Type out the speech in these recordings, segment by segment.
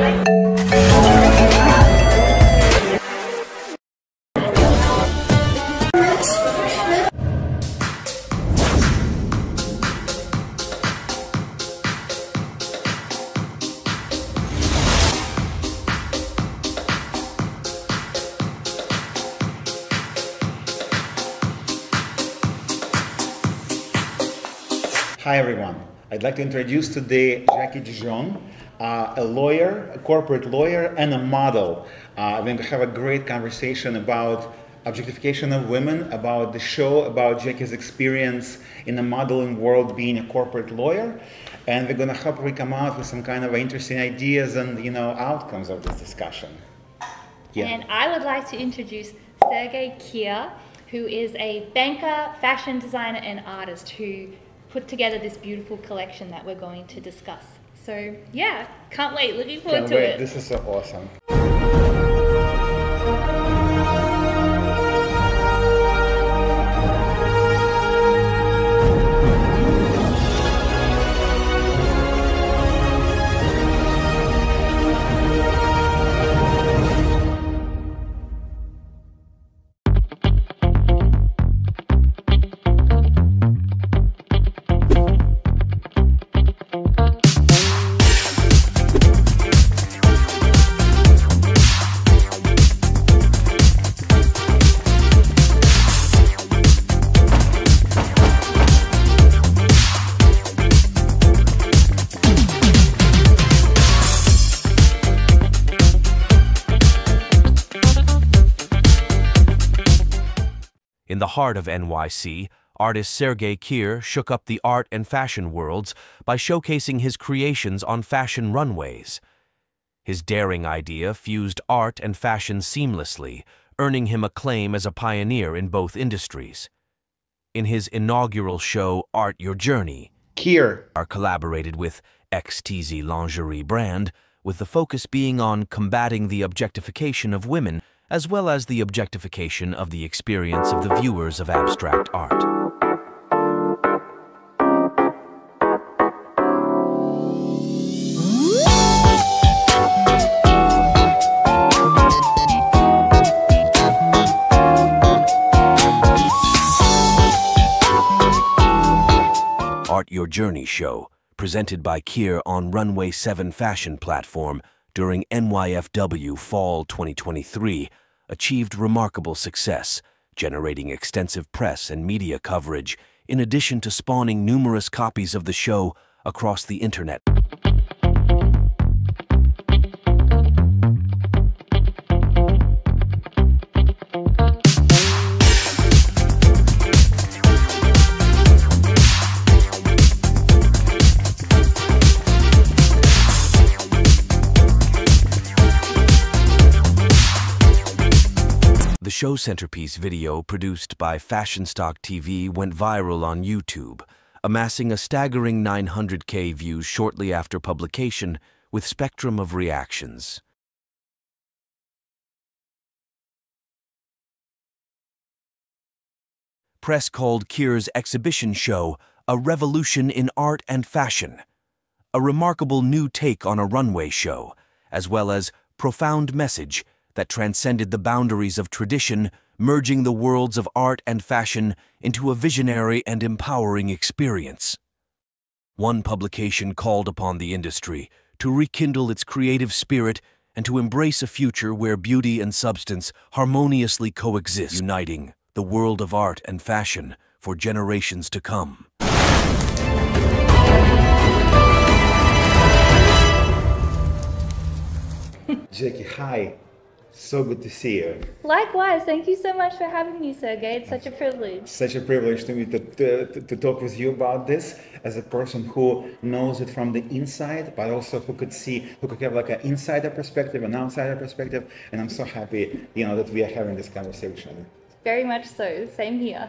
Hi everyone, I'd like to introduce today Jacqueline de Jong, a lawyer, a corporate lawyer and a model. We're going to have a great conversation about objectification of women, about the show, about Jackie's experience in the modeling world being a corporate lawyer, and we're going to hopefully come out with some kind of interesting ideas and outcomes of this discussion. Yeah. And I would like to introduce Sergey Kir, who is a banker, fashion designer and artist who put together this beautiful collection that we're going to discuss. So yeah, can't wait, looking forward to it. This is so awesome. In the heart of NYC, artist Sergey Kir shook up the art and fashion worlds by showcasing his creations on fashion runways. His daring idea fused art and fashion seamlessly, earning him acclaim as a pioneer in both industries. In his inaugural show, Art Your Journey, Kir collaborated with XTZ lingerie brand, with the focus being on combating the objectification of women as well as the objectification of the experience of the viewers of abstract art. Art Your Journey show, presented by Kir on Runway 7 fashion platform during NYFW Fall 2023, achieved remarkable success, generating extensive press and media coverage, in addition to spawning numerous copies of the show across the internet. The show centerpiece video produced by Fashion Stock TV went viral on YouTube, amassing a staggering 900K views shortly after publication with spectrum of reactions. Press called Kir's exhibition show a revolution in art and fashion, a remarkable new take on a runway show, as well as profound message that transcended the boundaries of tradition, merging the worlds of art and fashion into a visionary and empowering experience. One publication called upon the industry to rekindle its creative spirit and to embrace a future where beauty and substance harmoniously coexist, uniting the world of art and fashion for generations to come. Jackie, hi. So good to see you. Likewise, thank you so much for having me, Sergey. It's such a privilege. Such a privilege to me to talk with you about this as a person who knows it from the inside, but also who could have like an insider perspective, an outsider perspective, and I'm so happy, that we are having this conversation. Very much so. Same here.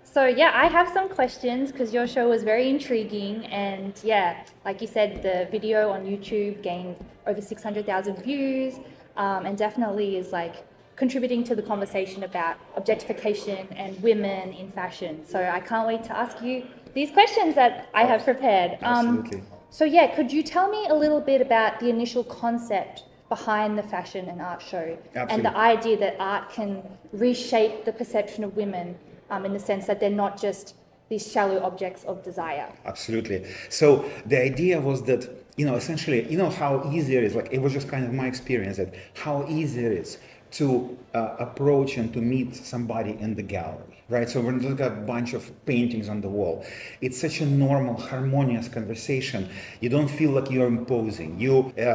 So yeah, I have some questions because your show was very intriguing, and yeah, like you said, the video on YouTube gained over 600,000 views. And definitely is like contributing to the conversation about objectification and women in fashion. So I can't wait to ask you these questions that I have prepared. Absolutely. So yeah, could you tell me a little bit about the initial concept behind the fashion and art show? Absolutely. And the idea that art can reshape the perception of women in the sense that they're not just these shallow objects of desire? Absolutely. So the idea was that, essentially, how easy it is, like it was just kind of my experience that how easy it is to approach and to meet somebody in the gallery, right? So when you look at a bunch of paintings on the wall, it's such a normal, harmonious conversation. You don't feel like you're imposing.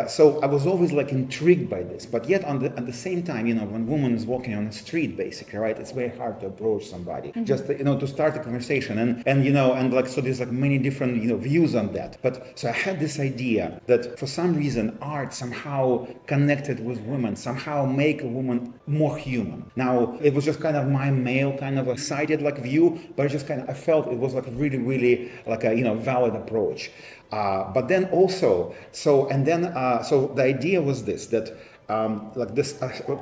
So I was always like intrigued by this, but yet at the same time, when a woman is walking on the street, basically, right, it's very hard to approach somebody, just to start a conversation, and like so there's like many different views on that. But so I had this idea that for some reason art somehow connected with women, somehow make a woman more human. Now it was just kind of my male kind of a sided like view, but I felt it was like really, really like a valid approach. But then also, so the idea was this, that like this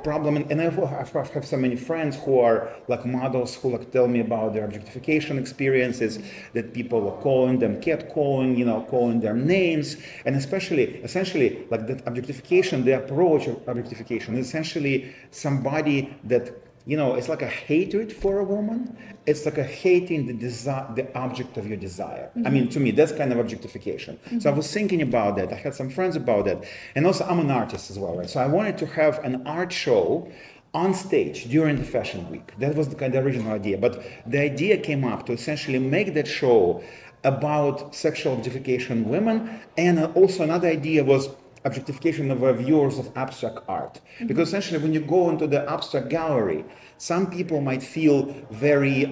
problem, and I have so many friends who are like models who like tell me about their objectification experiences, that people are calling them catcalling, calling their names, and essentially like that objectification, the approach of objectification is essentially somebody that it's like a hatred for a woman. It's like a hating the object of your desire. I mean, to me, that's kind of objectification. So I was thinking about that. I had some friends about that. And also, I'm an artist as well, right? So I wanted to have an art show on stage during the fashion week. That was the kind of original idea. But the idea came up to essentially make that show about sexual objectification of women. And also another idea was objectification of viewers of abstract art. Because essentially when you go into the abstract gallery, some people might feel very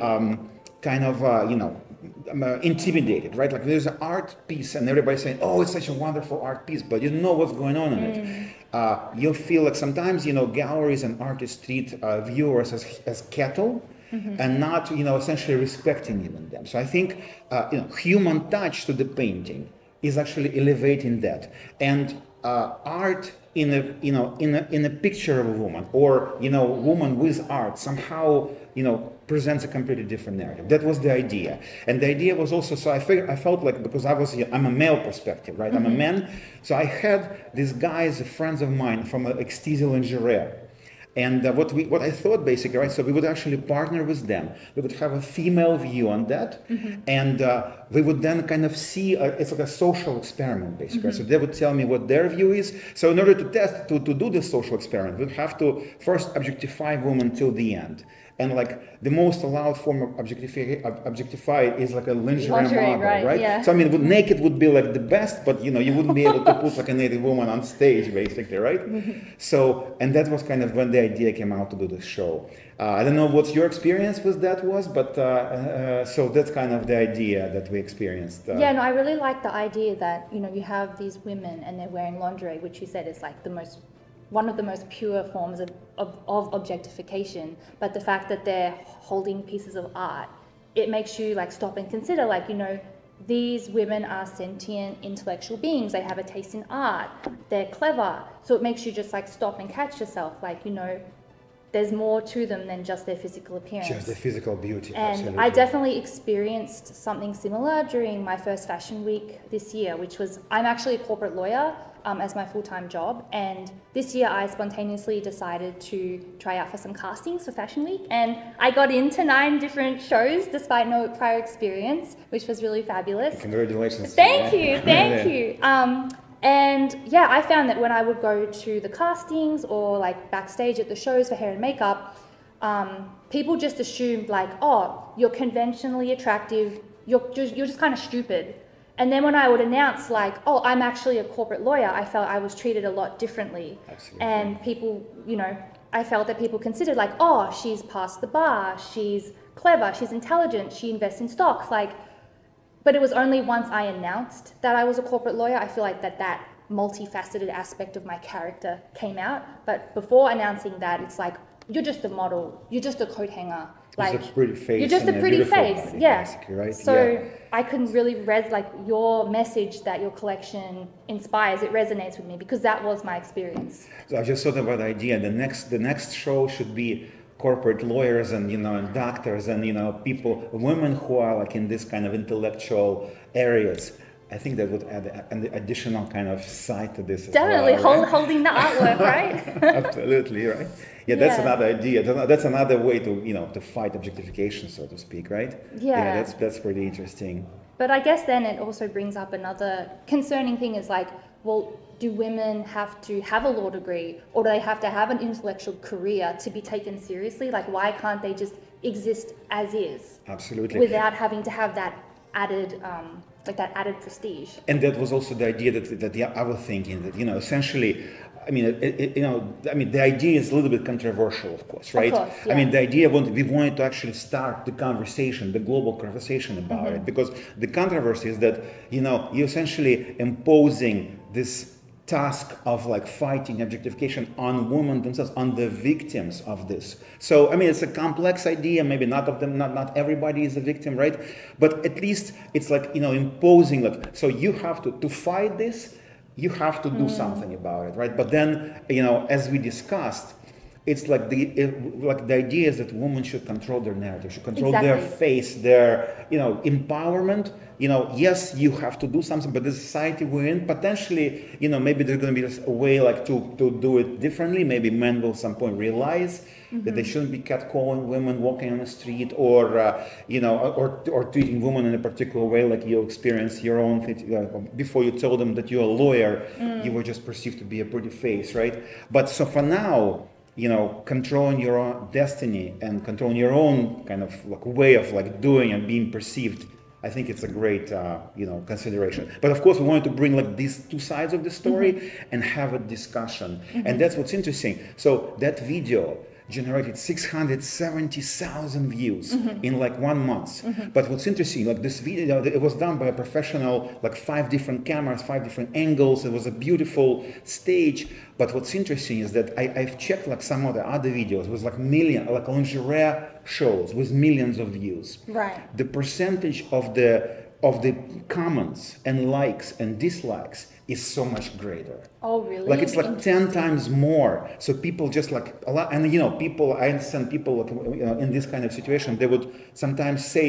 intimidated, right? Like there's an art piece and everybody's saying, oh, it's such a wonderful art piece, but you don't know what's going on in it. You feel like sometimes, galleries and artists treat viewers as cattle, and not, essentially respecting even them. So I think, human touch to the painting is actually elevating that. And art in a picture of a woman, or woman with art somehow presents a completely different narrative. That was the idea, and the idea was also, so I felt like, because I'm a male perspective, right? I'm a man, so I had these guys, friends of mine from Extisi Lingerie. And what I thought basically, right, so we would actually partner with them. We would have a female view on that, and we would then kind of see, it's like a social experiment basically. So they would tell me what their view is. So in order to do this social experiment, we'd have to first objectify women till the end. And like the most allowed form of objectified is like a lingerie model, right? Yeah. So I mean, naked would be like the best, but you wouldn't be able to put like a naked woman on stage, basically, right? So, and that was kind of when the idea came out to do the show. I don't know what your experience with that was, but so that's kind of the idea that we experienced. Yeah, no, I really like the idea that you have these women and they're wearing lingerie, which you said is like one of the most pure forms of objectification, but the fact that they're holding pieces of art, it makes you like stop and consider, like, these women are sentient intellectual beings, they have a taste in art, they're clever, so it makes you just like stop and catch yourself, like, there's more to them than just their physical appearance. Just the physical beauty, and absolutely. I definitely experienced something similar during my first fashion week this year, which was, I'm actually a corporate lawyer as my full-time job, and this year I spontaneously decided to try out for some castings for Fashion Week, and I got into 9 different shows despite no prior experience, which was really fabulous. Congratulations. Thank you. And yeah, I found that when I would go to the castings or like backstage at the shows for hair and makeup, people just assumed like, oh, you're conventionally attractive, you're just kind of stupid. And then when I would announce like, oh, I'm actually a corporate lawyer, I felt I was treated a lot differently. Absolutely. And people, I felt that people considered like, oh, she's past the bar, she's clever, she's intelligent, she invests in stocks, like. But it was only once I announced that I was a corporate lawyer, I feel like that multifaceted aspect of my character came out. But before announcing that, it's like, you're just a model, you're just a coat hanger. Like, just a pretty face. You're just a pretty face, body, yeah. Right? So I couldn't really like your message that your collection inspires, it resonates with me because that was my experience. So I just thought about the idea. The next show should be corporate lawyers and and doctors and people, women who are like in this kind of intellectual areas, I think that would add an additional kind of side to this. Definitely as well, right? holding the artwork, right? Absolutely, right? Yeah, that's Yeah. another idea. That's another way to, to fight objectification, so to speak, right? Yeah. That's pretty interesting. But I guess then it also brings up another concerning thing is like, well, do women have to have a law degree, or do they have to have an intellectual career to be taken seriously? Like, why can't they just exist as is? Absolutely. Without having to have that added, that added prestige. And that was also the idea that I was thinking that, essentially, I mean, the idea is a little bit controversial, of course, right? Of course, yeah. I mean, the idea we wanted to actually start the conversation, the global conversation about it, because the controversy is that, you're essentially imposing this task of like fighting objectification on women themselves, on the victims of this. So I mean, it's a complex idea. Maybe not everybody is a victim, right? But at least it's like imposing, like, so you have to fight this. You have to do something about it, right? But then as we discussed, it's like the idea is that women should control their narrative, should control their face, their empowerment. Yes, you have to do something, but the society we're in, potentially, maybe there's going to be a way like to do it differently. Maybe men will at some point realize that they shouldn't be catcalling women walking on the street, or or treating women in a particular way, like you experience your own. Before you told them that you're a lawyer, you were just perceived to be a pretty face, right? But so for now, controlling your own destiny and controlling your own kind of like way of like doing and being perceived, I think it's a great, consideration. But of course, we wanted to bring like these two sides of the story and have a discussion. And that's what's interesting. So that video generated 670,000 views in like 1 month. But what's interesting, like this video, it was done by a professional, like 5 different cameras, 5 different angles. It was a beautiful stage. But what's interesting is that I've checked like some of the other videos. It was like like lingerie shows with millions of views. Right. The percentage of the comments and likes and dislikes is so much greater. Oh, really? Like it's like 10 times more. So people just like a lot, and people, I understand people like, in this kind of situation, they would sometimes say,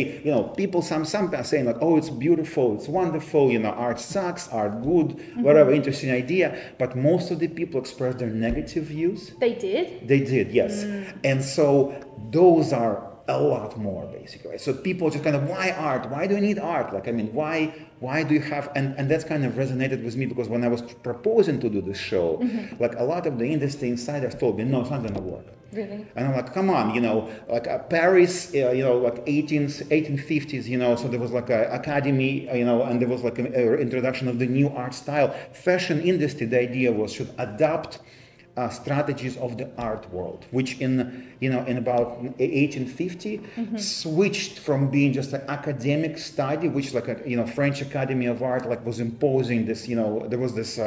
people sometimes saying like, oh, it's beautiful, it's wonderful, art sucks, art good, whatever, interesting idea. But most of the people express their negative views. They did? They did, yes. And so those are a lot more, basically. Right? So people just kind of, why art? Why do you need art? Like, I mean, why do you have, and that's kind of resonated with me, because when I was proposing to do this show, like a lot of the industry insiders told me, no, it's not going to work. Really? And I'm like, come on, like Paris, like 1850s, so there was like an academy, and there was like an introduction of the new art style. Fashion industry, the idea was, should adopt strategies of the art world, which in about 1850 switched from being just an academic study, which like a French Academy of Art like was imposing this, there was this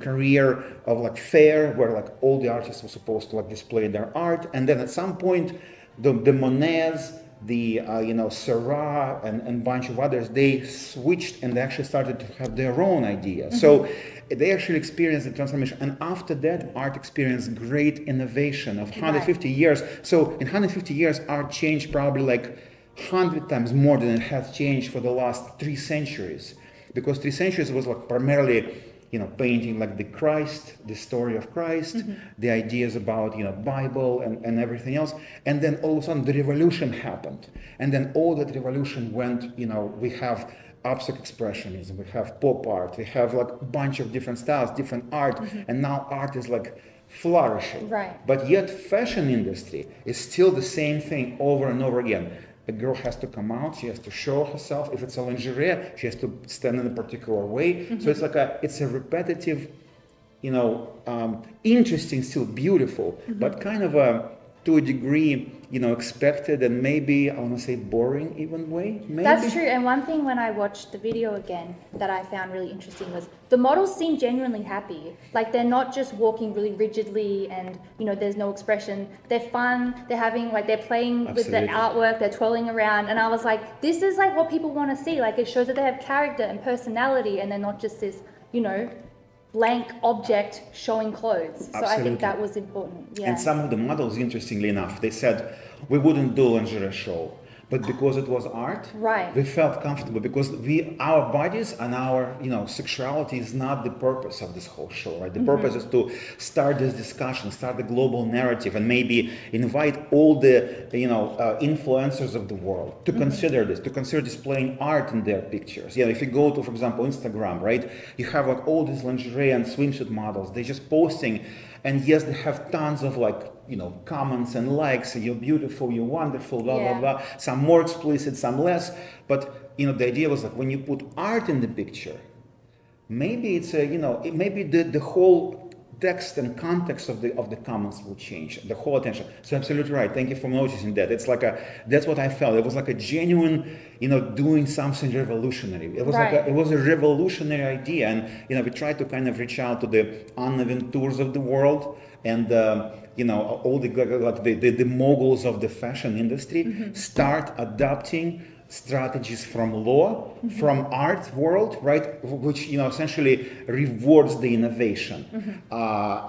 career of like fair where like all the artists were supposed to like display their art, and then at some point the Monets, the Seurat and bunch of others, they switched and they actually started to have their own ideas. So they actually experienced the transformation, and after that art experienced great innovation of 150 years. So in 150 years art changed probably like 100 times more than it has changed for the last 3 centuries, because 3 centuries was like primarily painting like the Christ, the story of Christ, the ideas about, Bible and everything else. And then all of a sudden the revolution happened. And then all that revolution went, we have abstract expressionism, we have pop art, we have like a bunch of different styles, different art. And now art is like flourishing. Right. But yet fashion industry is still the same thing over and over again. A girl has to come out, she has to show herself. If it's a lingerie, she has to stand in a particular way. So it's like it's a repetitive, interesting, still beautiful, but kind of to a degree, expected and maybe, I want to say boring even way. Maybe. That's true. And one thing when I watched the video again that I found really interesting was the models seem genuinely happy. Like they're not just walking really rigidly and, there's no expression. They're fun. They're having, they're playing with the artwork. They're twirling around. And I was like, this is like what people want to see. Like it shows that they have character and personality and they're not just this, blank object showing clothes. So I think that was important. Yeah. And some of the models, interestingly enough, they said, we wouldn't do a lingerie show, but because it was art, Right. we felt comfortable because our bodies and our sexuality is not the purpose of this whole show, right? The purpose is to start this discussion, start the global narrative, and maybe invite all the influencers of the world to consider this, to consider displaying art in their pictures. Yeah, if you go to, for example, Instagram, right? You have like all these lingerie and swimsuit models. They're just posting, and yes, they have tons of comments and likes. You're beautiful, you're wonderful, blah blah blah. Some more explicit, some less. But the idea was like when you put art in the picture, maybe it's maybe the whole text and context of the comments will change, the whole attention. So absolutely right. Thank you for noticing that. It's like that's what I felt. It was like a genuine, doing something revolutionary. It was it was a revolutionary idea, and we tried to kind of reach out to the Anna Ventures of the world and all the moguls of the fashion industry start adopting strategies from law, from art world, right, which essentially rewards the innovation,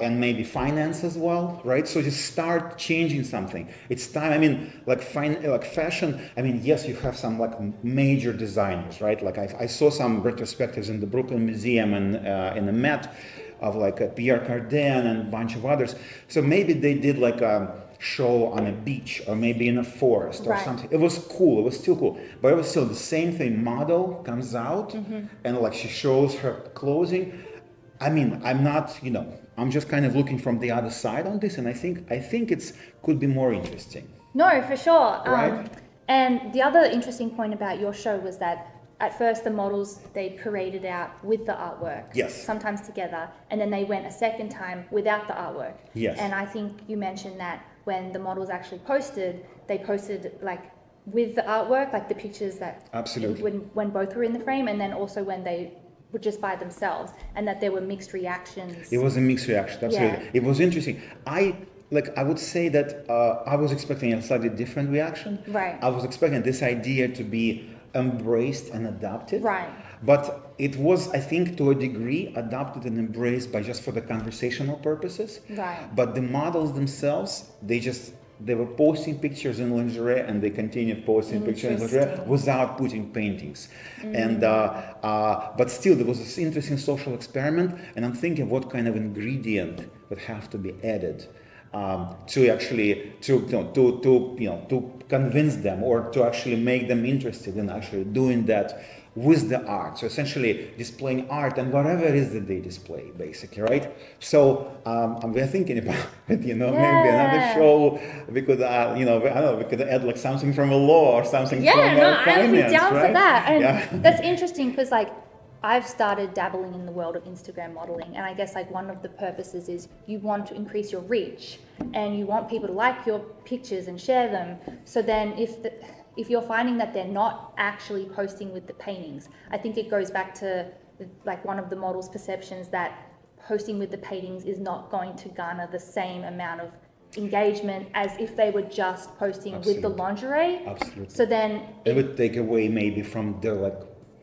and maybe finance as well, right? So just start changing something. It's time. I mean, like fashion. I mean, yes, you have some major designers, right? Like I saw some retrospectives in the Brooklyn Museum and in the Met of Pierre Cardin and a bunch of others. So maybe they did a show on a beach or maybe in a forest or something. It was cool. It was still cool, but it was still the same thing. Model comes out and she shows her clothing. I mean, I'm not, I'm just kind of looking from the other side on this, and I think it's could be more interesting. No, for sure. Right? And the other interesting point about your show was that at first the models, they paraded out with the artwork, yes, sometimes together, and then they went a second time without the artwork. Yes. And I think you mentioned that when the models actually posted, they posted with the artwork, the pictures that absolutely when both were in the frame, and then also when they were just by themselves, and that there were mixed reactions. It was a mixed reaction, absolutely. Yeah. It was interesting. I would say that I was expecting a slightly different reaction. Right. I was expecting this idea to be embraced and adopted. Right. But it was, I think, to a degree, adopted and embraced by just for the conversational purposes. Right. But the models themselves, they were posting pictures in lingerie, and they continued posting pictures in lingerie without putting paintings. And but still, there was this interesting social experiment, and I'm thinking what kind of ingredient would have to be added to actually to convince them or to actually make them interested in actually doing that with the art. So essentially displaying art and whatever it is that they display, basically, right? So we're thinking about it, maybe another show we could, I don't know, we could add something from a law or something from finance, I'd be down right? for that. And that's interesting because I've started dabbling in the world of Instagram modeling, and I guess one of the purposes is you want to increase your reach and you want people to like your pictures and share them. So then if you're finding that they're not actually posting with the paintings, I think it goes back to one of the model's perceptions that posting with the paintings is not going to garner the same amount of engagement as if they were just posting with the lingerie. Absolutely. So then it would take away maybe from their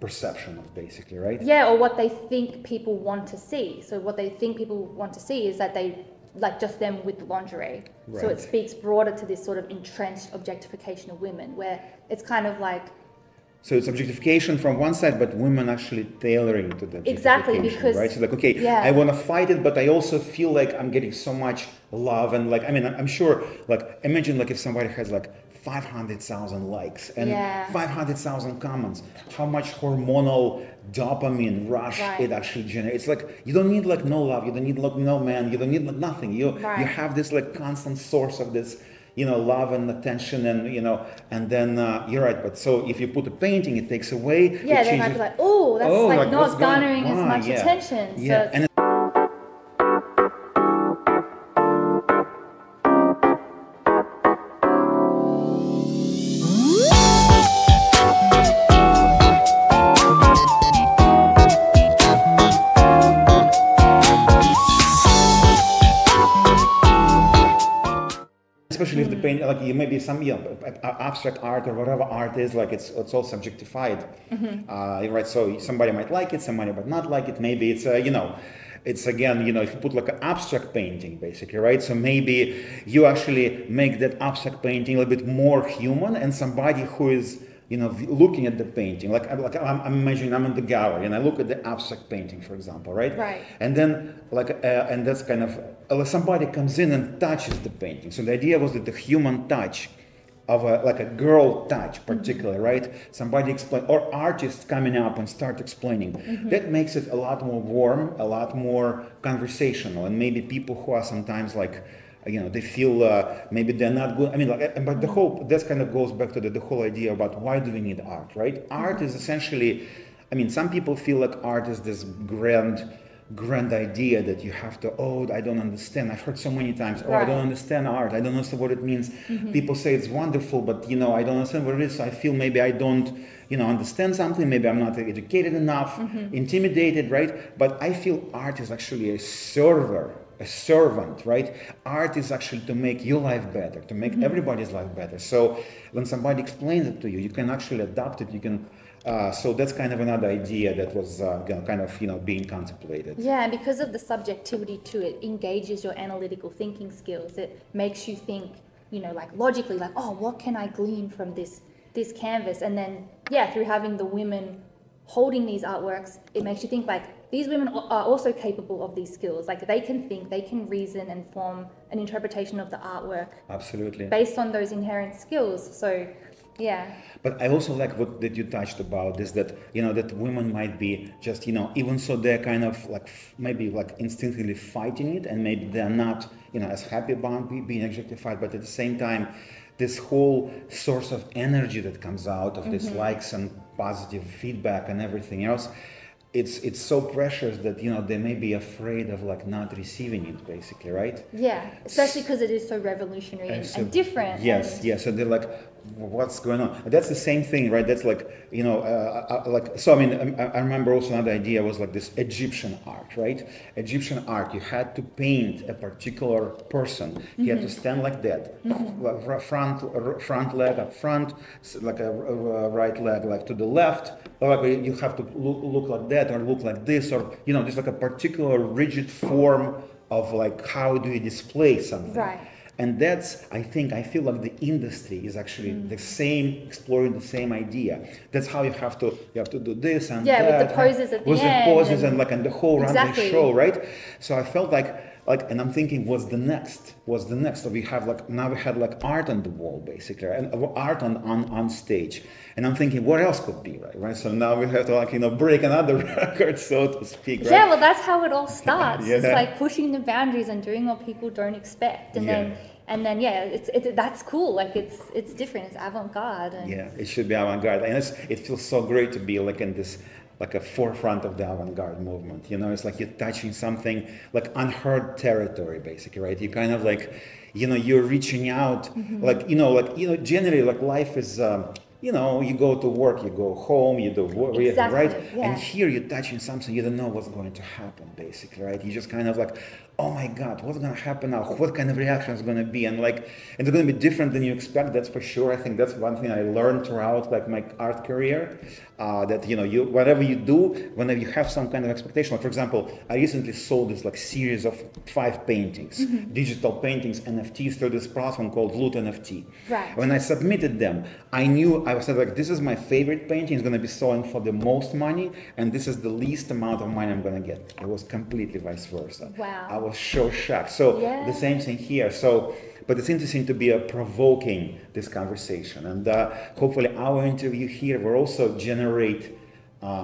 perception of basically, right? Yeah, or what they think people want to see. So what they think people want to see is that they just them with the lingerie. Right. So it speaks broader to this sort of entrenched objectification of women, where it's kind of so it's objectification from one side, but women actually tailoring to the exactly, because right. So I want to fight it, but I also feel I'm getting so much love and I'm sure imagine if somebody has 500,000 likes and 500,000 comments, how much hormonal dopamine rush it actually generates. It's you don't need no love, you don't need no man, you don't need nothing. You have this constant source of this love and attention, and and then you're right. But so if you put a painting, it takes away. Yeah, they might be that's not garnering as much attention. Yeah. So especially if the paint, maybe some abstract art or whatever art is, it's all subjectified, right? So somebody might like it, somebody might not like it. Maybe it's it's again, you know, if you put like an abstract painting, basically, right? So maybe you actually make that abstract painting a little bit more human, and somebody who is, you know, looking at the painting, I'm imagining I'm in the gallery and I look at the abstract painting, for example, right? Right. And then and that's kind of somebody comes in and touches the painting. So the idea was that the human touch of like a girl touch, particularly, right? Somebody explain, or artists coming up and start explaining. That makes it a lot more warm, a lot more conversational, and maybe people who are sometimes like, you know, they feel maybe they're not good. I mean, like, but the whole, this kind of goes back to the whole idea about why do we need art, right? Art is essentially, I mean, some people feel like art is this grand idea that you have to, oh, I don't understand. I've heard so many times, oh, I don't understand art. I don't understand what it means. People say it's wonderful, but, you know, I don't understand what it is. So I feel maybe I don't, you know, understand something. Maybe I'm not educated enough, intimidated, right? But I feel art is actually a servant, right? Art is actually to make your life better, to make everybody's life better. So when somebody explains it to you, you can actually adopt it. You can, so that's kind of another idea that was kind of, you know, being contemplated. Yeah, and because of the subjectivity to it, engages your analytical thinking skills. It makes you think, you know, like logically, like, oh, what can I glean from this canvas? And then, yeah, through having the women holding these artworks, it makes you think like these women are also capable of these skills. Like they can think, they can reason and form an interpretation of the artwork. Absolutely. Based on those inherent skills. So, yeah. But I also like what that you touched about is that, you know, that women might be just, you know, even so they're kind of like maybe like instinctively fighting it, and maybe they're not, you know, as happy about being objectified, but at the same time, this whole source of energy that comes out of this likes and positive feedback and everything else, it's so precious that, you know, they may be afraid of like not receiving it, basically, right? Yeah, especially because it is so revolutionary and different. Yes, yes. So they're like, what's going on? That's the same thing, right? That's like, you know, like, so I mean, I remember also another idea was like this Egyptian art, right? Egyptian art, you had to paint a particular person. He had to stand like that, front leg up front, like a right leg like to the left, or like you have to look like that or look like this, or, you know, there's like a particular rigid form of like how do you display something. Right. And that's, I feel like the industry is actually the same, exploring the same idea. That's how you have to do this and that. Yeah, with the poses at the end. With the poses and like, and the whole Exactly. runway show, right? So I felt like, and I'm thinking, what's the next? So we have like, now we had like art on the wall, basically, and art on stage. And I'm thinking, what else could be, right? So now we have to like, you know, break another record, so to speak, right? Yeah, well, that's how it all starts. Yeah. It's like pushing the boundaries and doing what people don't expect. And then, yeah, it's that's cool. Like it's different. It's avant-garde. Yeah, it should be avant-garde, and it feels so great to be like in this, like a forefront of the avant-garde movement. You know, it's like you're touching something like unheard territory, basically, right? You kind of like, you know, you're reaching out, like, you know, generally, like life is. You know, you go to work, you go home, you do work, Exactly, right? yeah. And here you're touching something, you don't know what's going to happen, basically, right? You just kind of like, oh my God, what's going to happen now? What kind of reaction is going to be? And like, and it's going to be different than you expect, that's for sure. I think that's one thing I learned throughout like my art career, that, you know, whatever you do, whenever you have some kind of expectation. Like, for example, I recently sold this like series of 5 paintings, digital paintings, NFTs, through this platform called Loot NFT. Right. When I submitted them, I was like, this is my favorite painting, it's going to be selling for the most money, and this is the least amount of money I'm going to get. It was completely vice versa. Wow. I was so shocked. So the same thing here. So, but it's interesting to be provoking this conversation, and hopefully our interview here will also generate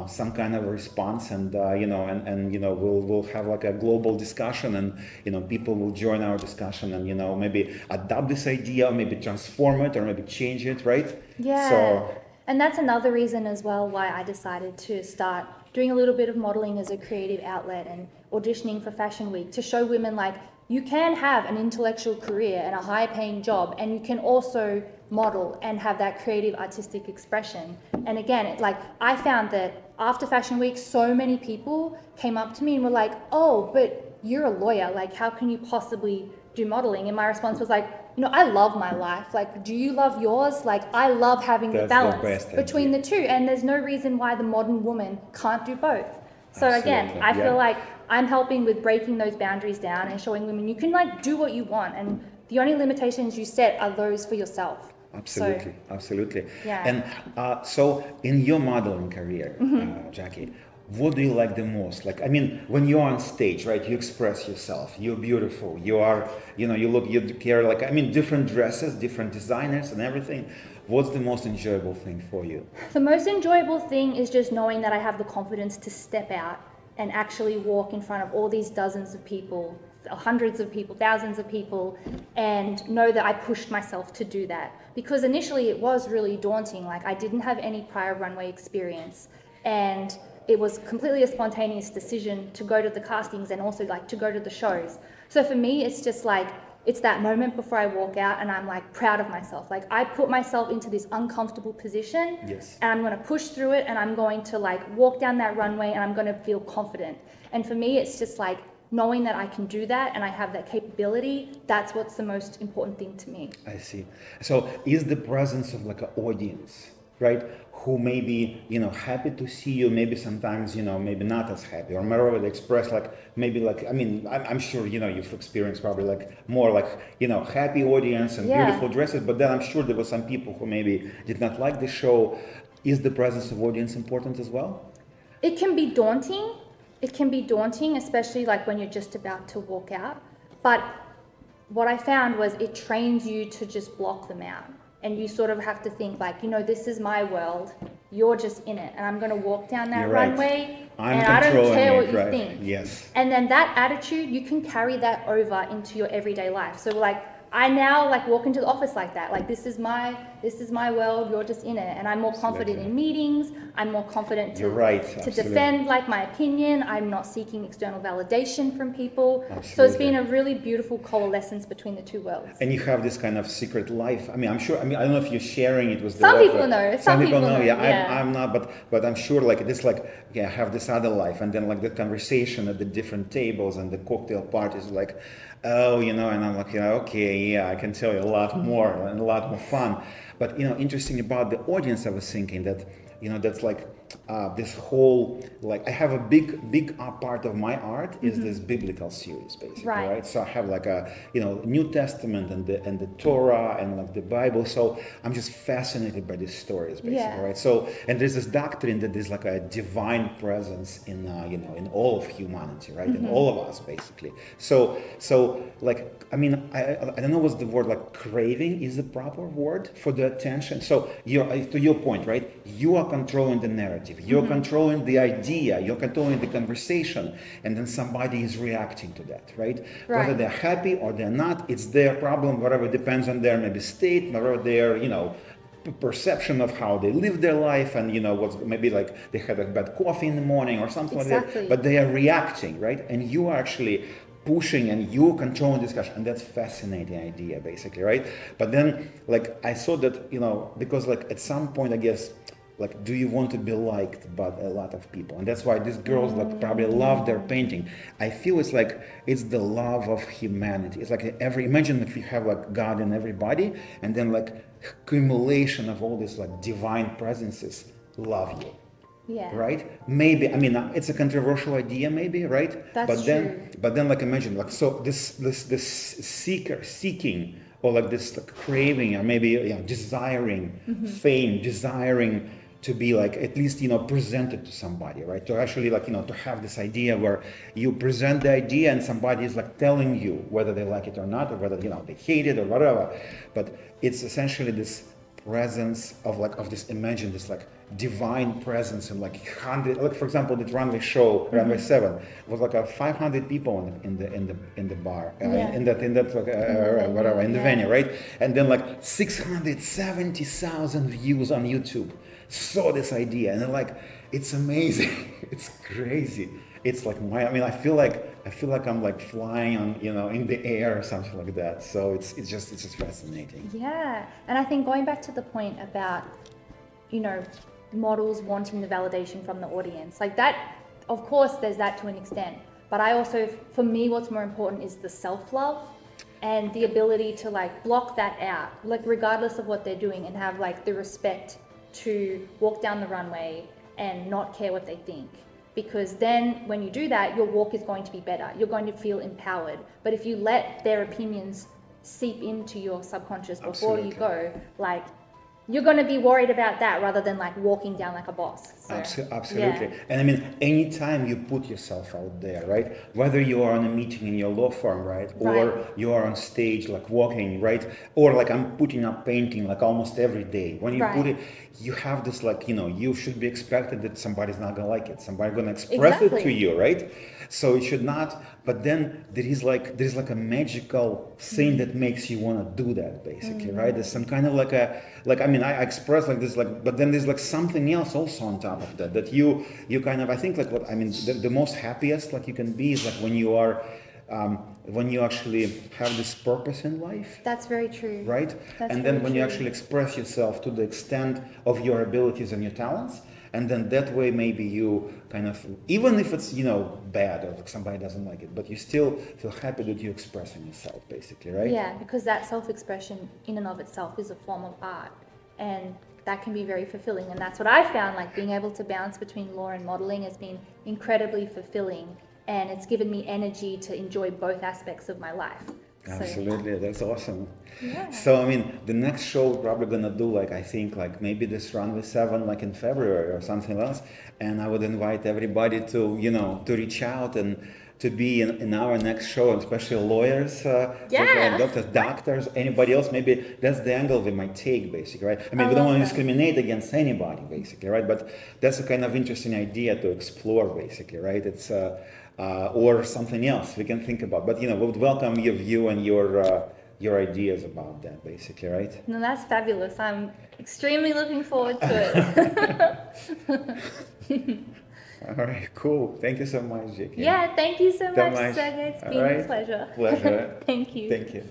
some kind of a response, and you know, and you know, we'll have like a global discussion, and you know, people will join our discussion, and you know, maybe adopt this idea, or maybe transform it, or maybe change it, right? Yeah. So, and that's another reason as well why I decided to start doing a little bit of modeling as a creative outlet and auditioning for Fashion Week, to show women like you can have an intellectual career and a high paying job, and you can also model and have that creative artistic expression. And again, like I found that after Fashion Week, so many people came up to me and were like, oh, but you're a lawyer, like how can you possibly do modeling? And my response was like, you know, I love my life. Like, do you love yours? Like, I love having the balance between the two. And there's no reason why the modern woman can't do both. So again, Absolutely, I yeah. feel like I'm helping with breaking those boundaries down and showing women you can like do what you want, and the only limitations you set are those for yourself. Absolutely, So, absolutely. yeah. And so, in your modeling career, Jackie, what do you like the most? Like, I mean, when you're on stage, right? You express yourself. You're beautiful. You are, you know, you look, you care. Like, I mean, different dresses, different designers, and everything. What's the most enjoyable thing for you? The most enjoyable thing is just knowing that I have the confidence to step out and actually walk in front of all these dozens of people, hundreds of people, thousands of people, and know that I pushed myself to do that. Because initially it was really daunting. Like, I didn't have any prior runway experience, and it was completely a spontaneous decision to go to the castings and also like to go to the shows. So for me, it's just like, it's that moment before I walk out and I'm like proud of myself. Like, I put myself into this uncomfortable position, Yes. and I'm going to push through it, and I'm going to like walk down that runway, and I'm going to feel confident. And for me, it's just like knowing that I can do that and I have that capability. That's what's the most important thing to me. I see. So, is the presence of like an audience, right? Who may be, you know, happy to see you, maybe sometimes, you know, maybe not as happy, or whatever they express, like, maybe like, I mean, I'm sure, you know, you've experienced probably like more like, you know, happy audience and Yeah. beautiful dresses, but then I'm sure there were some people who maybe did not like the show. Is the presence of audience important as well? It can be daunting. It can be daunting, especially like when you're just about to walk out. But what I found was it trains you to just block them out. And you sort of have to think like, you know, this is my world. You're just in it. And I'm going to walk down that You're right. runway. I'm and I don't controlling care what it, you right? think. Yes. And then that attitude, you can carry that over into your everyday life. So like, I now like walk into the office like that. Like, this is my world. You're just in it, and I'm more confident in meetings. I'm more confident You're right, to absolutely. defend like my opinion. I'm not seeking external validation from people. So it's Absolutely. been a really beautiful coalescence between the two worlds. And you have this kind of secret life. I mean, I'm sure. I mean, I don't know if you're sharing it with the Some world, people but know. Some people know. Yeah, Yeah, I'm not, but I'm sure. Like this, like yeah, I have this other life, and then like the conversation at the different tables and the cocktail parties, like, oh, you know, and I'm like, yeah, okay, yeah, I can tell you a lot more and a lot more fun. But you know, interesting about the audience, I was thinking that, you know, that's like this whole, like, I have a big part of my art is this biblical series, basically, right? So I have like a, you know, New Testament and the Torah and like the Bible. So I'm just fascinated by these stories, basically, right? So, and there's this doctrine that there's like a divine presence in, you know, in all of humanity, right? In all of us, basically. So like, I mean, I don't know what's the word, like craving is the proper word for the attention. So you're, to your point, right? You are controlling the narrative. You're controlling the idea. You're controlling the conversation. And then somebody is reacting to that, right? Whether they're happy or they're not, it's their problem, whatever, depends on their maybe state, whatever their, you know, perception of how they live their life, and you know what's maybe like they had a bad coffee in the morning or something like that, but they are reacting, right? And you are actually pushing and you controlling discussion, and that's fascinating idea, basically, right? But then like I saw that, you know, because like at some point I guess, like, do you want to be liked by a lot of people? And that's why these girls like probably love their painting. I feel it's like it's the love of humanity. It's like imagine if you have like God in everybody, and then like accumulation of all these like divine presences love you. Yeah. Right? Maybe, I mean, it's a controversial idea, maybe, right? That's true. But then, like, imagine, like, so this seeking, or like this like, craving, or maybe, you know, desiring fame, desiring to be like at least, you know, presented to somebody, right? To actually, like, you know, to have this idea where you present the idea and somebody is like telling you whether they like it or not, or whether, you know, they hate it or whatever. But it's essentially this presence of like of this, imagine this like divine presence in like 100, like for example the Runway show, Runway 7 was like 500 people in the bar, in that like whatever, in the venue, right? And then like 670,000 views on YouTube saw this idea, and they're like, it's amazing. It's crazy. It's like I mean I feel like I'm like flying on, you know, in the air or something like that. So it's just fascinating. Yeah. And I think going back to the point about, you know, models wanting the validation from the audience, like that, of course there's that to an extent, but I also, for me, what's more important is the self-love and the ability to like block that out, like regardless of what they're doing, and have like the respect to walk down the runway and not care what they think. because then when you do that, your walk is going to be better. You're going to feel empowered. But if you let their opinions seep into your subconscious before you go, like, you're going to be worried about that rather than like walking down like a boss. So, Absolutely. yeah. And I mean, anytime you put yourself out there, right? Whether you are on a meeting in your law firm, right? Or you are on stage, like walking, right? Or like I'm putting up painting like almost every day. When you put it, you have this like, you know, you should be expected that somebody's not going to like it. Somebody's going to express it to you, right? So it should not, but then there's like a magical thing that makes you want to do that, basically, right? There's some kind of like I mean, I express like this, like, but then there's like something else also on top of that you kind of, I think like what I mean, the most happiest like you can be is like when you are when you actually have this purpose in life. That's very true. Right? And then when you actually express yourself to the extent of your abilities and your talents, and then that way maybe you kind of, even if it's, you know, bad or like somebody doesn't like it, but you still feel happy that you're expressing yourself, basically, right? Yeah, because that self-expression in and of itself is a form of art, and that can be very fulfilling. And that's what I found, like being able to bounce between law and modeling has been incredibly fulfilling, and it's given me energy to enjoy both aspects of my life. Absolutely, that's awesome. Yeah. So I mean, the next show we're probably gonna do, like, I think like maybe this Runway 7 like in February or something else, and I would invite everybody to, you know, to reach out and to be in our next show, especially lawyers, doctors, anybody else. Maybe that's the angle we might take, basically, right? I mean, we don't want to discriminate against anybody, basically, right? But that's a kind of interesting idea to explore, basically, right? It's or something else we can think about. But, you know, we would welcome your view and your ideas about that, basically, right? No, that's fabulous. I'm extremely looking forward to it. All right, cool. Thank you so much, Jackie. Yeah, thank you so much, Sergey. It's been a pleasure. Pleasure. Thank you. Thank you.